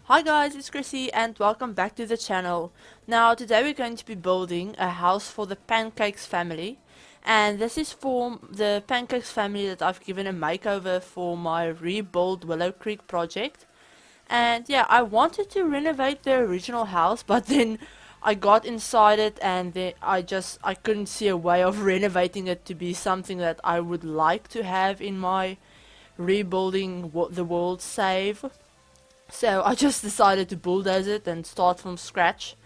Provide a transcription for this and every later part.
Hi guys, it's Chrissy and welcome back to the channel. Now today we're going to be building a house for the Pancakes family, and this is for the Pancakes family that I've given a makeover for my Rebuild Willow Creek project. And yeah, I wanted to renovate the original house, but then I got inside it and I couldn't see a way of renovating it to be something that I would like to have in my Rebuilding the World save. So I just decided to bulldoze it and start from scratch.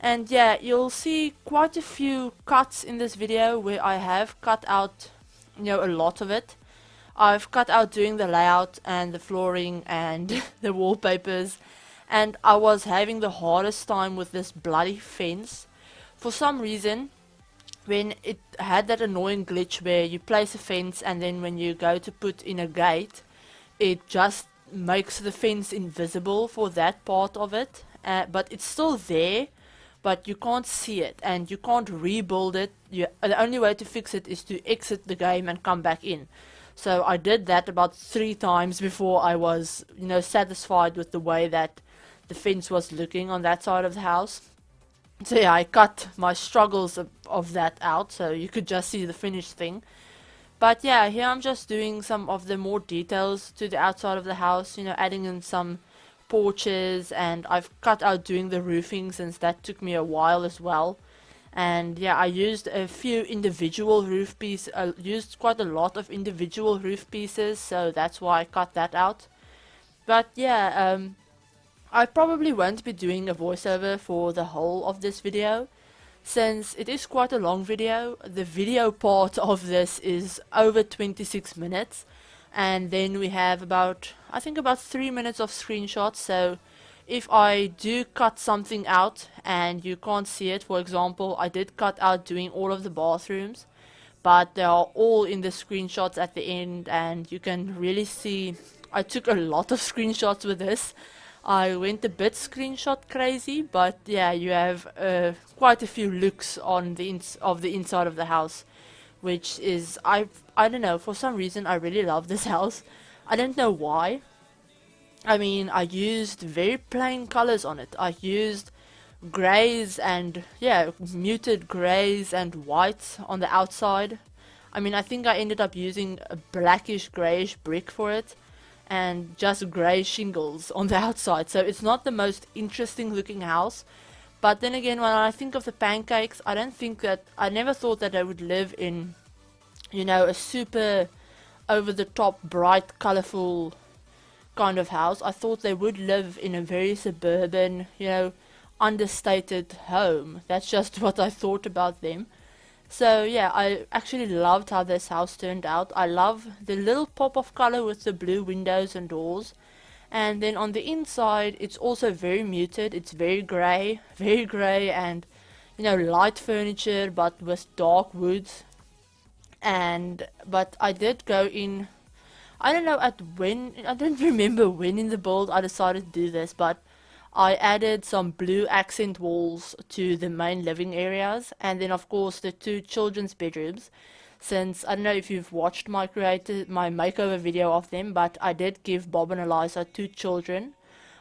And yeah, you'll see quite a few cuts in this video where I have cut out, a lot of it. I've cut out doing the layout and the flooring and the wallpapers, and I was having the hardest time with this bloody fence. For some reason, when it had that annoying glitch where you place a fence and then when you go to put in a gate, it just makes the fence invisible for that part of it, but it's still there, but you can't see it and you can't rebuild it. The only way to fix it is to exit the game and come back in. So I did that about 3 times before I was satisfied with the way that the fence was looking on that side of the house. So yeah, I cut my struggles of that out so you could just see the finished thing. But yeah, here I'm just doing some of the more details to the outside of the house, adding in some porches, and I've cut out doing the roofing since that took me a while as well. And yeah, I used a few individual roof pieces, I used quite a lot of individual roof pieces, so that's why I cut that out. But yeah, I probably won't be doing a voiceover for the whole of this video, since it is quite a long video. The video part of this is over 26 minutes, and then we have I think about 3 minutes of screenshots. So if I do cut something out and you can't see it, for example, I did cut out doing all of the bathrooms, but they are all in the screenshots at the end, and you can really see I took a lot of screenshots with this. I went a bit screenshot crazy, but yeah, you have quite a few looks on the inside of the house, which is I don't know, for some reason I really love this house. I don't know why. I mean, I used very plain colors on it. I used grays and muted grays and whites on the outside. I mean, I think I ended up using a blackish grayish brick for it, and just grey shingles on the outside. So it's not the most interesting looking house. But then again, when I think of the Pancakes, I never thought that I would live in, a super over the top, bright, colorful kind of house. I thought they would live in a very suburban, understated home. That's just what I thought about them. So yeah, I actually loved how this house turned out. I love the little pop of color with the blue windows and doors. And then on the inside, it's also very muted. It's very grey and, light furniture but with dark woods. But I did go in, I don't remember when in the build I decided to do this, but I added some blue accent walls to the main living areas, and then of course the 2 children's bedrooms, since I don't know if you've watched my makeover video of them, but I did give Bob and Eliza 2 children.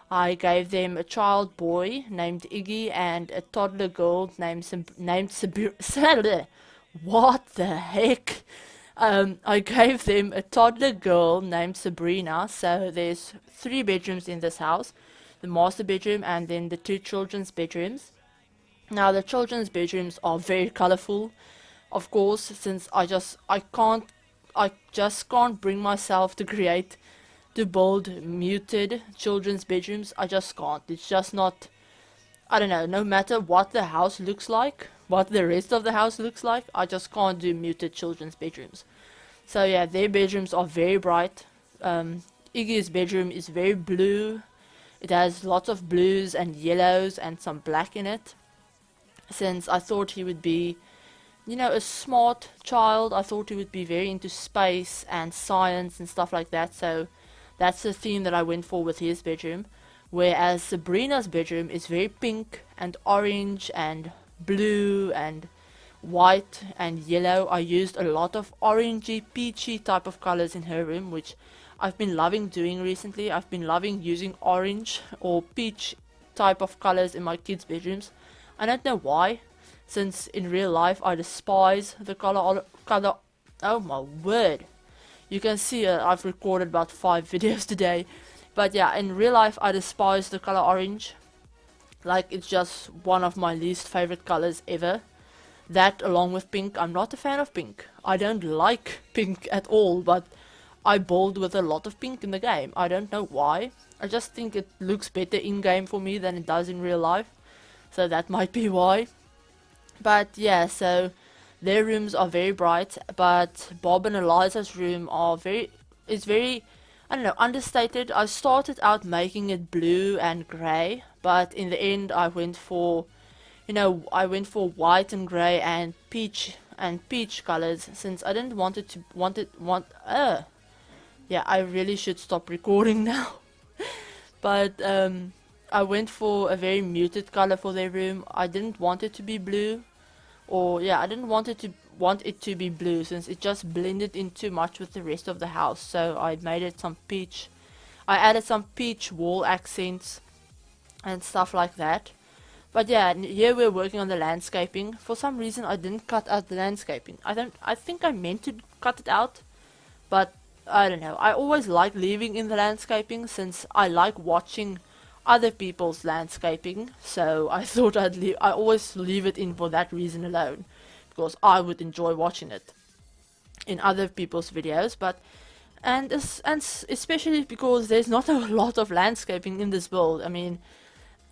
I gave them a child boy named Iggy and a toddler girl named Sabrina. What the heck? I gave them a toddler girl named Sabrina. So there's 3 bedrooms in this house. The master bedroom and then the 2 children's bedrooms. Now the children's bedrooms are very colorful, of course, since I just can't bring myself to build muted children's bedrooms. I just can't. It's just not, I don't know, no matter what the house looks like, what the rest of the house looks like, I just can't do muted children's bedrooms. So yeah, their bedrooms are very bright. Iggy's bedroom is very blue. It has lots of blues and yellows and some black in it, since I thought he would be, a smart child. I thought he would be very into space and science and stuff like that, so that's the theme that I went for with his bedroom. Whereas Sabrina's bedroom is very pink and orange and blue and white and yellow. I used a lot of orangey, peachy type of colors in her room, which I've been loving doing recently. I've been loving using orange or peach type of colors in my kids' bedrooms. I don't know why, since in real life I despise the color. Oh my word. You can see I've recorded about 5 videos today. But yeah, in real life I despise the color orange. Like, it's just one of my least favorite colors ever. That along with pink. I'm not a fan of pink. I don't like pink at all, but I bowled with a lot of pink in the game. I don't know why. I just think it looks better in game for me than it does in real life. So that might be why. But yeah, so their rooms are very bright, but Bob and Eliza's room is very, I don't know, understated. I started out making it blue and grey, but in the end I went for, white and grey and peach colors, since I didn't yeah, I really should stop recording now. But I went for a very muted color for their room. I didn't want it to be blue, or yeah, I didn't want it to be blue, since it just blended in too much with the rest of the house. So I made it some peach. I added some peach wall accents and stuff like that. But yeah, here we're working on the landscaping. For some reason I didn't cut out the landscaping. I think I meant to cut it out, but I don't know. I always like leaving in the landscaping, since I like watching other people's landscaping. So I thought I always leave it in for that reason alone, because I would enjoy watching it in other people's videos. But and especially because there's not a lot of landscaping in this build. I mean,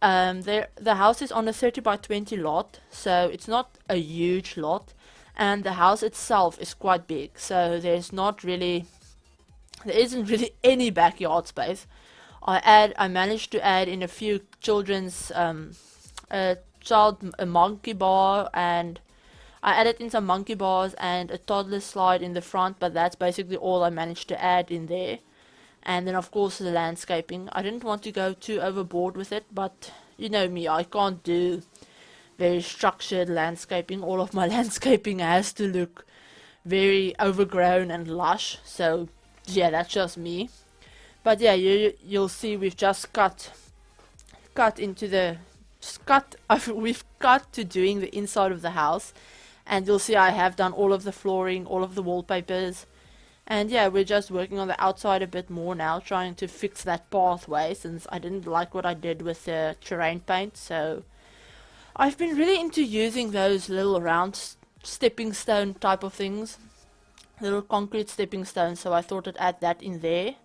the house is on a 30 by 20 lot, so it's not a huge lot, and the house itself is quite big, so there isn't really any backyard space. I managed to add in a few children's a monkey bar, and I added in some monkey bars and a toddler slide in the front, but that's basically all I managed to add in there. And then of course the landscaping. I didn't want to go too overboard with it, but you know me, I can't do very structured landscaping. All of my landscaping has to look very overgrown and lush, so yeah, that's just me. But yeah, you'll see we've just we've cut to doing the inside of the house, and you'll see I have done all of the flooring, all of the wallpapers. And yeah, we're just working on the outside a bit more now, trying to fix that pathway, since I didn't like what I did with the terrain paint. So I've been really into using those little round stepping stone type of things, little concrete stepping stones, so I thought I'd add that in there.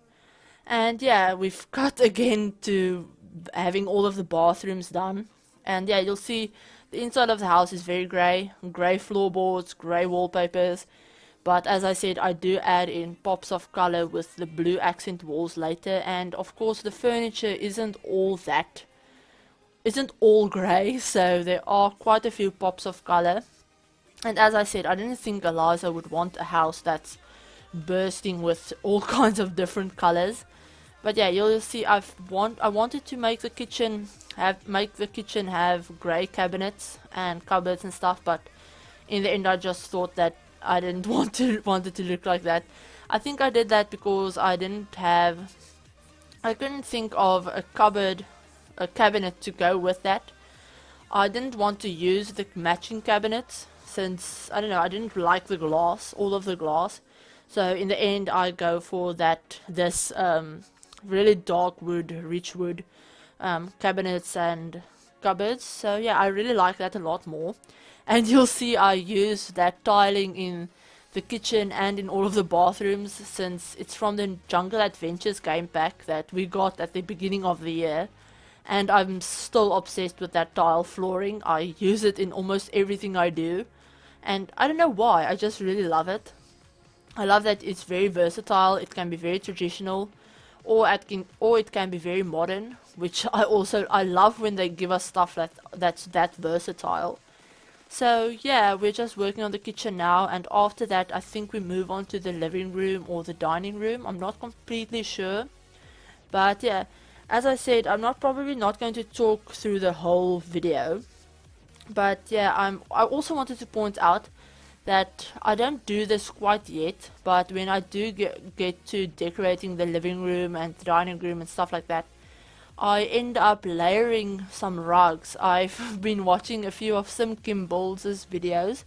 And yeah, we've cut again to having all of the bathrooms done. And yeah, you'll see the inside of the house is very grey floorboards, grey wallpapers. But as I said, I do add in pops of color with the blue accent walls later. And of course the furniture isn't all grey, so there are quite a few pops of color. And as I said, I didn't think Eliza would want a house that's bursting with all kinds of different colors. But yeah, you'll see I wanted to make the kitchen have grey cabinets and cupboards and stuff, but in the end I just thought that I didn't want it to look like that. I think I did that because I couldn't think of a cabinet to go with that. I didn't want to use the matching cabinets, since I don't know, I didn't like the glass, all of the glass. So in the end I go for this really dark wood, rich wood cabinets and cupboards. So yeah, I really like that a lot more. And you'll see I use that tiling in the kitchen and in all of the bathrooms, since it's from the Jungle Adventures game pack that we got at the beginning of the year. And I'm still obsessed with that tile flooring. I use it in almost everything I do. And I don't know why, I just really love it. I love that it's very versatile. It can be very traditional, or it can be very modern, which I love when they give us stuff that's that versatile. So yeah, we're just working on the kitchen now, and after that I think we move on to the living room or the dining room. I'm not completely sure. But yeah, as I said, I'm probably not going to talk through the whole video, But yeah, I also wanted to point out that I don't do this quite yet, but when I do get to decorating the living room and the dining room and stuff like that, I end up layering some rugs. I've been watching a few of Sim Kim Bowles' videos,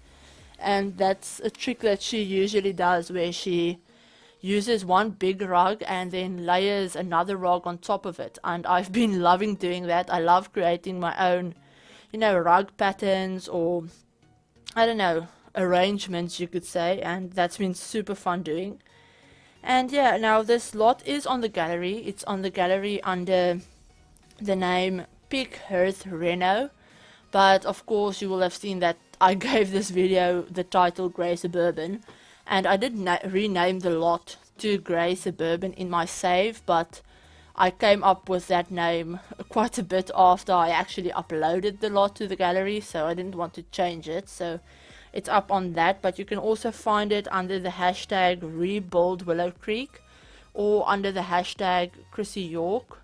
and that's a trick that she usually does, where she uses one big rug and then layers another rug on top of it. And I've been loving doing that. I love creating my own, rug patterns, or I don't know, arrangements you could say, and that's been super fun doing. And yeah, now this lot is on the gallery. It's on the gallery under the name Peak Hearth Reno, but of course you will have seen that I gave this video the title Grey Suburban, and I did rename the lot to Grey Suburban in my save, but I came up with that name quite a bit after I actually uploaded the lot to the gallery, so I didn't want to change it, so it's up on that. But you can also find it under the hashtag Rebuild Willow Creek, or under the hashtag ChrissieYork,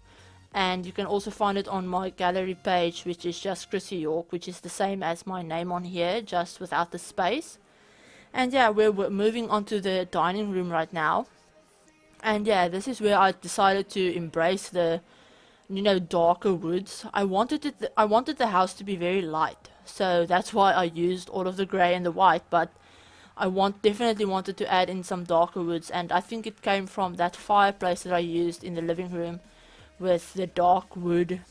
and you can also find it on my gallery page, which is just ChrissieYork, which is the same as my name on here, just without the space. And yeah, we're moving on to the dining room right now. And yeah, this is where I decided to embrace the, darker woods. I wanted the house to be very light, so that's why I used all of the grey and the white. But I definitely wanted to add in some darker woods, and I think it came from that fireplace that I used in the living room, with the dark wood,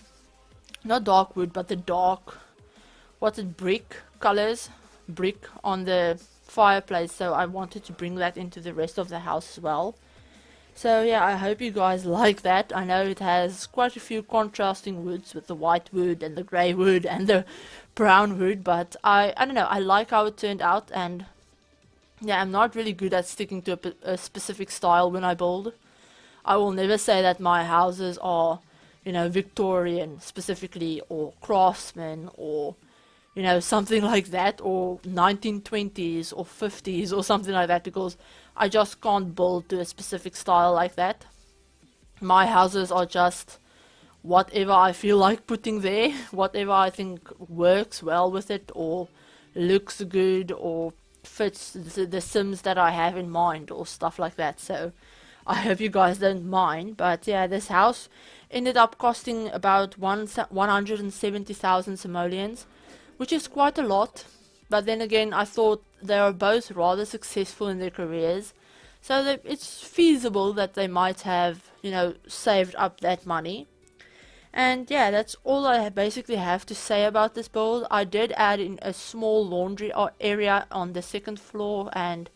not dark wood, but the dark, brick colors, brick on the fireplace. So I wanted to bring that into the rest of the house as well. So yeah, I hope you guys like that. I know it has quite a few contrasting woods, with the white wood and the grey wood and the brown wood, but I don't know, I like how it turned out. And yeah, I'm not really good at sticking to a specific style when I build. I will never say that my houses are, Victorian specifically, or craftsman, or something like that, or 1920s or 50s or something like that, because I just can't build to a specific style like that. My houses are just whatever I feel like putting there, whatever I think works well with it, or looks good, or fits the Sims that I have in mind, or stuff like that. So I hope you guys don't mind. But yeah, this house ended up costing about 170,000 simoleons, which is quite a lot. But then again, I thought they are both rather successful in their careers, so that it's feasible that they might have, saved up that money. And yeah, that's all I basically have to say about this build. I did add in a small laundry area on the second floor, and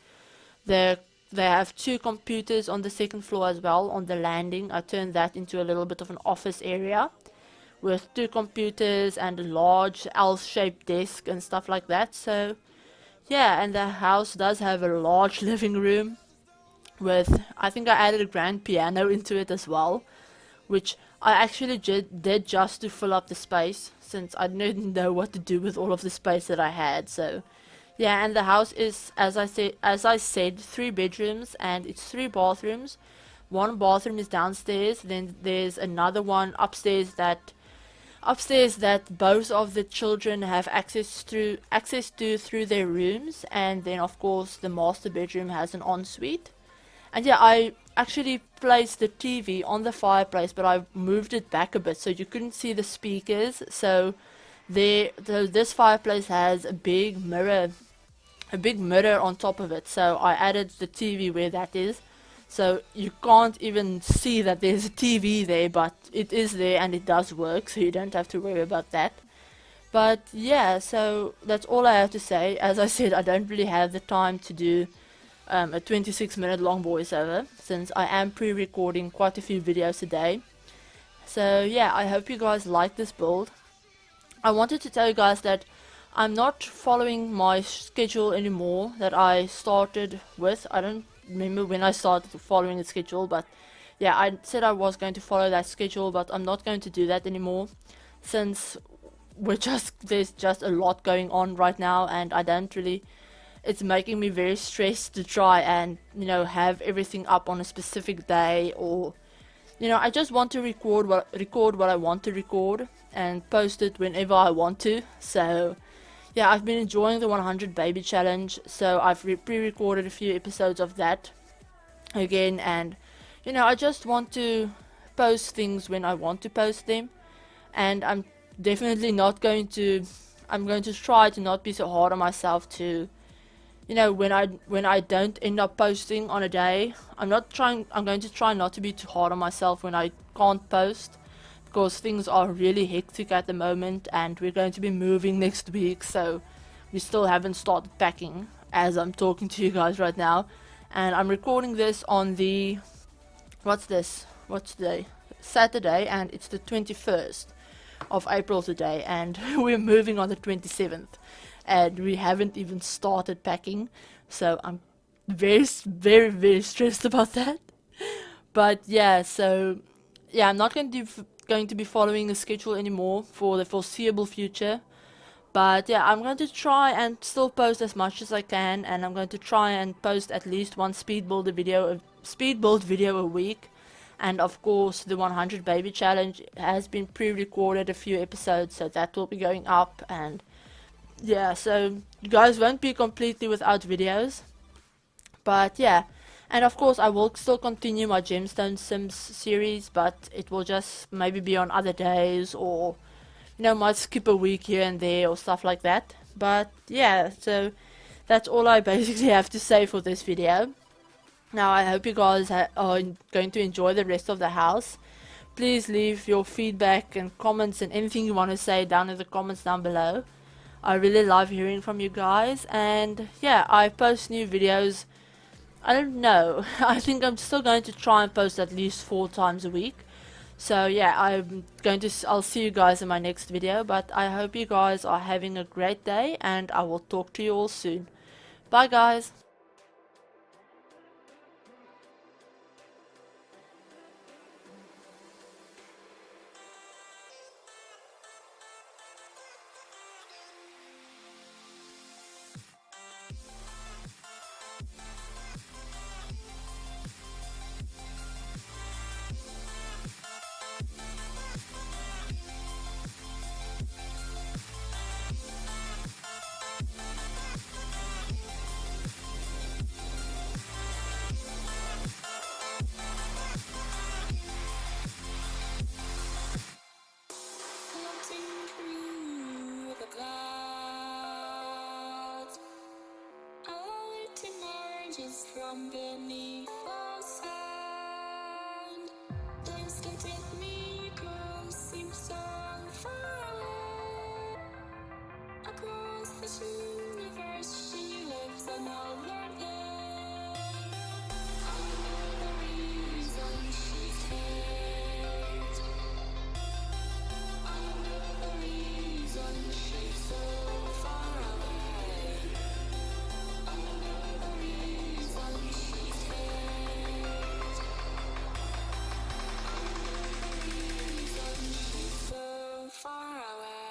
they have 2 computers on the second floor as well on the landing. I turned that into a little bit of an office area, with 2 computers and a large L-shaped desk and stuff like that. So yeah, and the house does have a large living room with, I think I added a grand piano into it as well, which I actually did just to fill up the space, since I didn't know what to do with all of the space that I had. So yeah, and the house is, as I said, 3 bedrooms, and it's 3 bathrooms. 1 bathroom is downstairs, then there's another one upstairs that both of the children have access to through their rooms, and then of course the master bedroom has an ensuite. And yeah, I actually placed the TV on the fireplace, but I moved it back a bit so you couldn't see the speakers. So this fireplace has a big mirror on top of it, so I added the TV where that is. So you can't even see that there's a TV there, but it is there and it does work, so you don't have to worry about that. But yeah, so that's all I have to say. As I said, I don't really have the time to do a 26-minute long voiceover, since I am pre-recording quite a few videos a day. So yeah, I hope you guys like this build. I wanted to tell you guys that I'm not following my schedule anymore that I started with. I don't remember when I started following the schedule, but yeah, I said I was going to follow that schedule, but I'm not going to do that anymore, since there's just a lot going on right now, and I don't really, it's making me very stressed to try and have everything up on a specific day, or I just want to record what I want to record and post it whenever I want to. So yeah, I've been enjoying the 100 baby challenge, so I've pre-recorded a few episodes of that again, and I just want to post things when I want to post them, and I'm definitely not going to. I'm going to try to not be so hard on myself to, when I don't end up posting on a day. I'm going to try not to be too hard on myself when I can't post, because things are really hectic at the moment, and we're going to be moving next week, so we still haven't started packing as I'm talking to you guys right now. And I'm recording this on the, what's this? What's today? Saturday, and it's the 21st of April today, and we're moving on the 27th, and we haven't even started packing, so I'm very, very, very stressed about that. But yeah, so yeah, I'm not going to be following a schedule anymore for the foreseeable future. But yeah, I'm going to try and still post as much as I can, and I'm going to try and post at least one speed build video a week. And of course, the 100 baby challenge has been pre-recorded a few episodes, so that will be going up. And yeah, so you guys won't be completely without videos. But yeah, and of course I will still continue my Gemstone Sims series, but it will just maybe be on other days, or might skip a week here and there or stuff like that. But yeah, so that's all I basically have to say for this video. Now I hope you guys are going to enjoy the rest of the house. Please leave your feedback and comments and anything you want to say down in the comments down below. I really love hearing from you guys, and yeah, I post new videos. I don't know, I think I'm still going to try and post at least 4 times a week. So yeah, I'll see you guys in my next video, but I hope you guys are having a great day, and I will talk to you all soon. Bye guys! Floating through the clouds, a light emerges from beneath the sand. Things can take me across, seems so far away. Across this universe, she lives another day. I know the reason she's here. I know the reason she's so far away. I know the reason she's here. I know the reason she's so far away.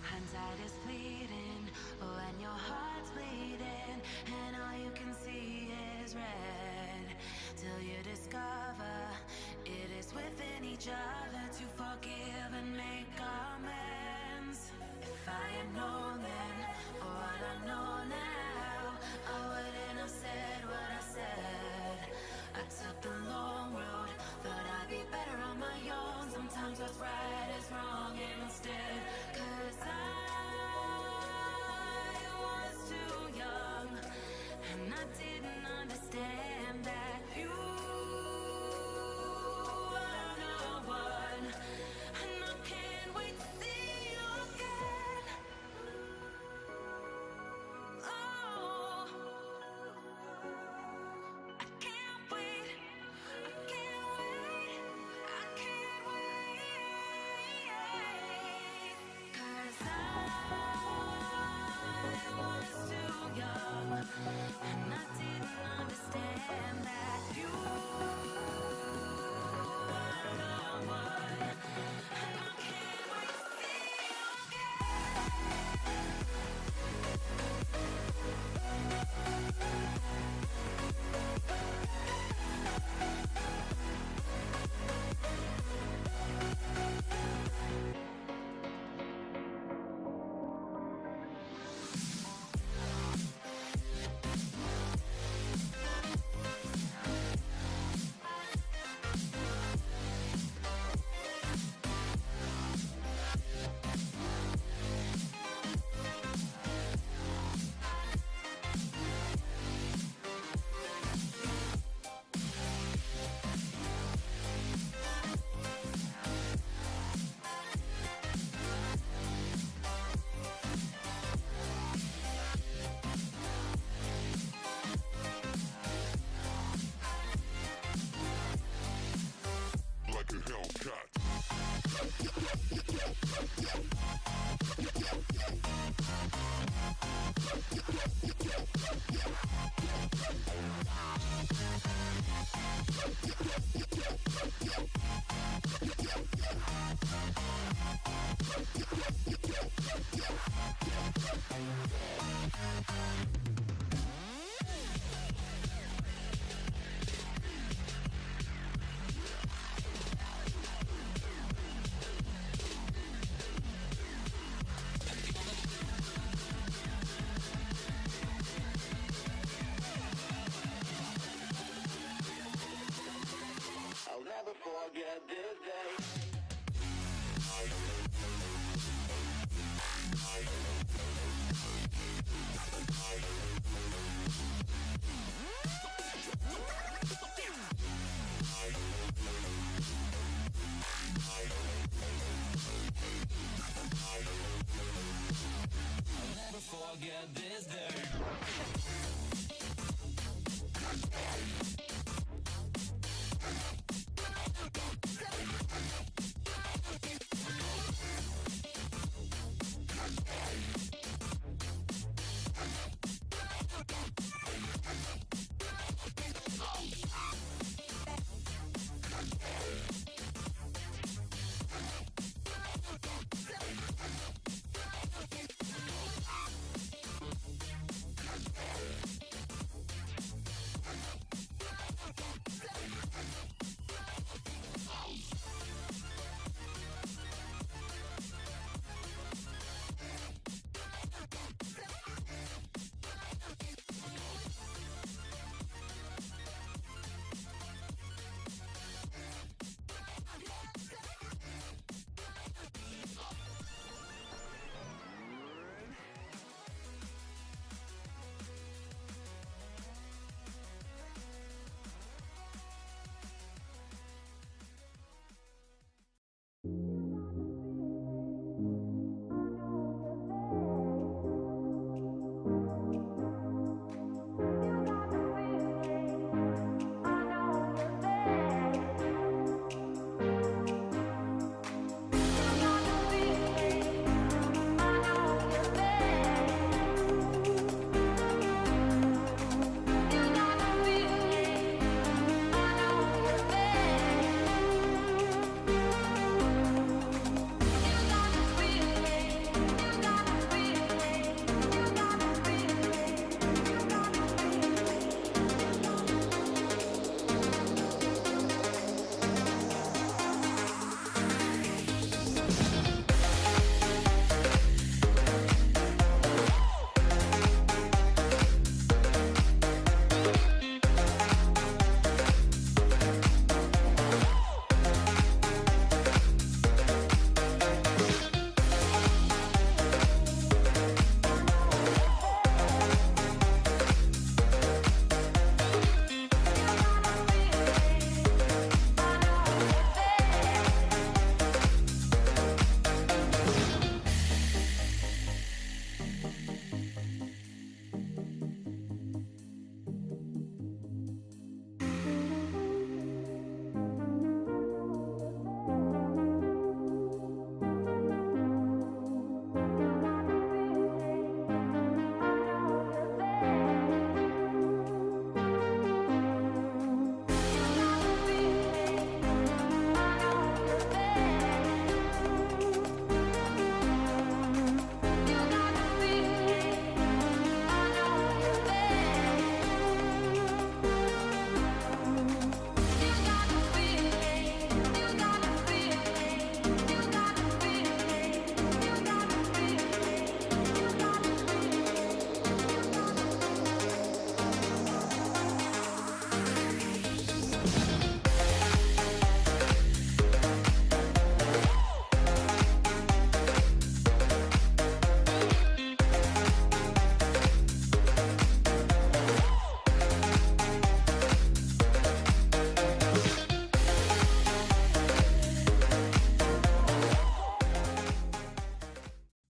Hindsight is fleeting when your heart's bleeding and all you can see is red. Till you discover it is within each other to forgive and make amends. If I had known then what I know now, I wouldn't have said what I said. I took the long road, thought I'd be better on my own. Sometimes what's right is wrong and instead, 'cause I was too young and I didn't understand that you are the one, and I can't wait to see you again. Oh, I can't wait, I can't wait, I can't wait, 'cause I was too young and I didn't understand that you are the one, and I can't wait to see you like a Hellcat.